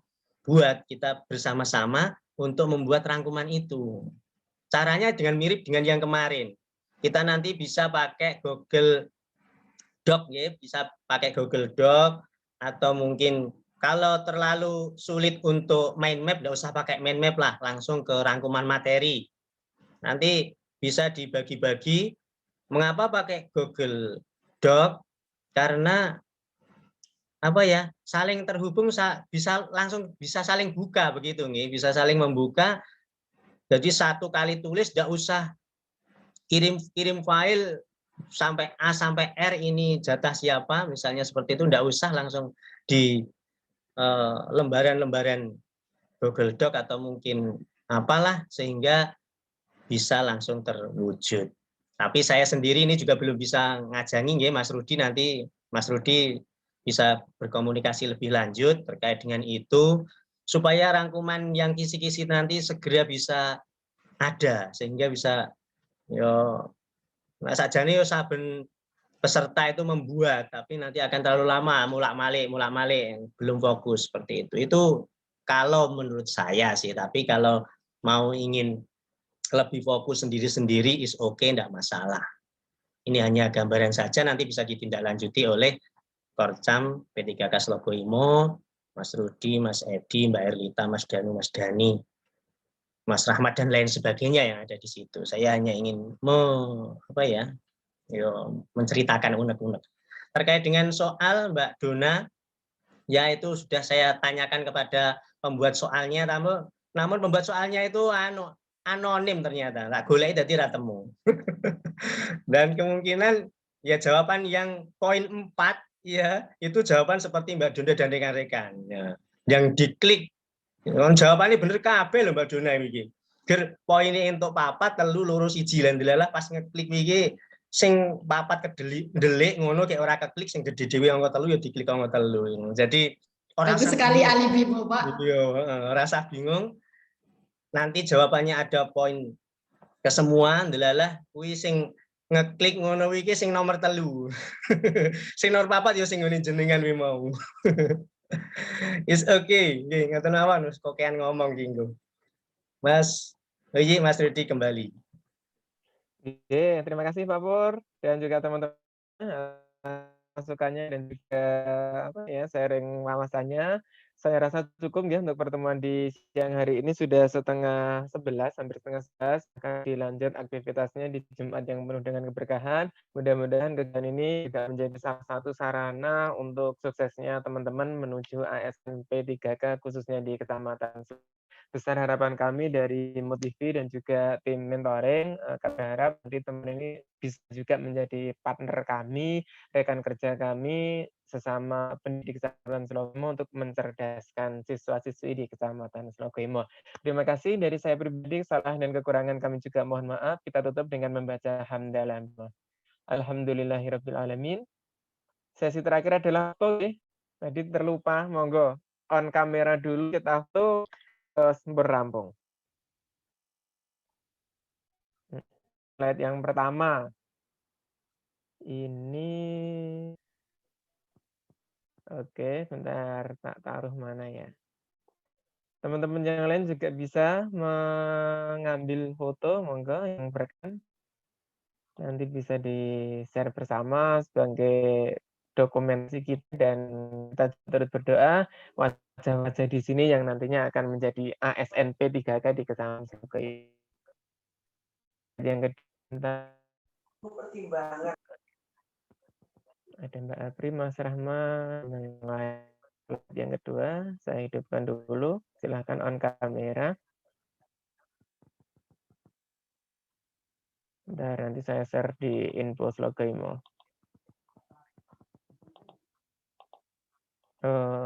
bersama-sama untuk membuat rangkuman itu. Caranya dengan mirip dengan yang kemarin. Kita nanti bisa pakai Google Doc, ya, bisa pakai Google Doc, atau mungkin kalau terlalu sulit untuk mind map, tidak usah pakai mind map lah, langsung ke rangkuman materi. Nanti bisa dibagi-bagi. Mengapa pakai Google Doc? Karena saling terhubung, bisa saling buka begitu, nih, bisa saling membuka. Jadi satu kali tulis, tidak usah kirim file sampai A sampai R ini jatah siapa, misalnya seperti itu, tidak usah langsung di lembaran-lembaran Google Doc atau mungkin apalah, sehingga bisa langsung terwujud. Tapi saya sendiri ini juga belum bisa ngajangi, ya, Mas Rudi, nanti Mas Rudi bisa berkomunikasi lebih lanjut terkait dengan itu, supaya rangkuman yang kisi-kisi nanti segera bisa ada, sehingga bisa sajane saben peserta itu membuat, tapi nanti akan terlalu lama, mulak-malik, belum fokus seperti itu. Itu kalau menurut saya sih, tapi kalau mau ingin lebih fokus sendiri-sendiri is okay, enggak masalah. Ini hanya gambaran saja, nanti bisa ditindaklanjuti oleh Korcam P3K Slogo IMO Mas Rudi, Mas Edi, Mbak Erlita, Mas Danu, Mas Dani, Mas Rahmat dan lain sebagainya yang ada di situ. Saya hanya ingin menceritakan unek-unek. Terkait dengan soal Mbak Dona, ya itu sudah saya tanyakan kepada pembuat soalnya, namun pembuat soalnya itu anonim ternyata, tak golek dadi ra temu. Dan kemungkinan ya jawaban yang poin 4 ya itu jawaban seperti Mbak Dona dan rekan-rekan ya. Yang diklik jawabannya bener kabeh lho Mbak Dona iki. Ger poine entuk 4 3 loro 1 lan delalah pas ngeklik iki sing 4 kedelik ngono kayak ora keklik sing gede dhewe angka 3 ya diklik angka 3. Jadi ora Bagus sekali alibimu, Pak. Iya, ora usah bingung. Nanti jawabannya ada poin kesemua delalah kuwi sing ngeklik ngono iki sing nomor 3. Sing nomor 4 ya sing ngene jenengan kuwi mau. It's okay. Nggih, ngoten mawon wis kokean ngomong ki nggo. Mas Rudi kembali. Oke, terima kasih Pak Pur dan juga teman-teman masukannya dan juga sharing wawasannya. Saya rasa cukup ya untuk pertemuan di siang hari ini sudah setengah 11, hampir setengah 11. Akan dilanjut aktivitasnya di Jumat yang penuh dengan keberkahan. Mudah-mudahan kegiatan ini juga menjadi salah satu sarana untuk suksesnya teman-teman menuju ASNP 3K khususnya di Kecamatan. Besar harapan kami dari Motivi dan juga tim mentoring, kami harap nanti teman ini bisa juga menjadi partner kami, rekan kerja kami sesama pendidik Kecamatan Slogimo untuk mencerdaskan siswa-siswi di Kecamatan Slogimo. Terima kasih dari saya pribadi, salah dan kekurangan kami juga mohon maaf. Kita tutup dengan membaca hamdalah. Alhamdulillahirabbil alamin. Sesi terakhir adalah foto. Tadi terlupa, monggo on kamera dulu kita foto berampung. Slide yang pertama. Ini oke, bentar tak taruh mana ya. Teman-teman yang lain juga bisa mengambil foto, monggo yang berkenan. Nanti bisa di-share bersama sebagai dokumentasi kita dan kita terus berdoa wajah-wajah di sini yang nantinya akan menjadi ASNP 3K di Kecamatan Slogimo. Yang kedua ada Mbak Apri, Mas Rahman, dan yang lain. Yang kedua, saya hidupkan dulu. Silahkan on kamera. Bentar, nanti saya share di info Slogimo.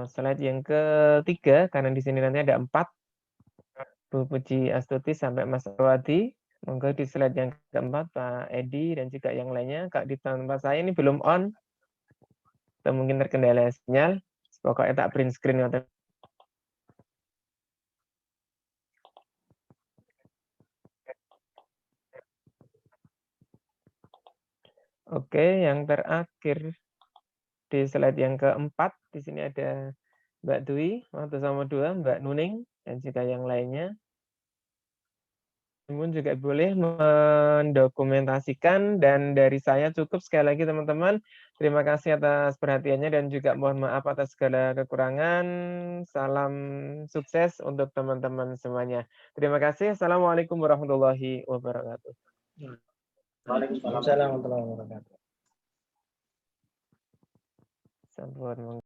Slide yang ketiga, karena di sini nanti ada 4. Bu Puji Astuti sampai Mas Arwadi. Monggo di slide yang keempat, Pak Edi dan juga yang lainnya. Kak di tempat saya ini belum on. Atau mungkin terkendala sinyal. Pokoknya tak print screen. Oke, yang terakhir di slide yang keempat, di sini ada Mbak Dwi, 1/2, Mbak Nuning, dan juga yang lainnya. Namun juga boleh mendokumentasikan, dan dari saya cukup sekali lagi teman-teman. Terima kasih atas perhatiannya dan juga mohon maaf atas segala kekurangan. Salam sukses untuk teman-teman semuanya. Terima kasih. Assalamualaikum warahmatullahi wabarakatuh. Waalaikumsalam warahmatullahi wabarakatuh. Sampun.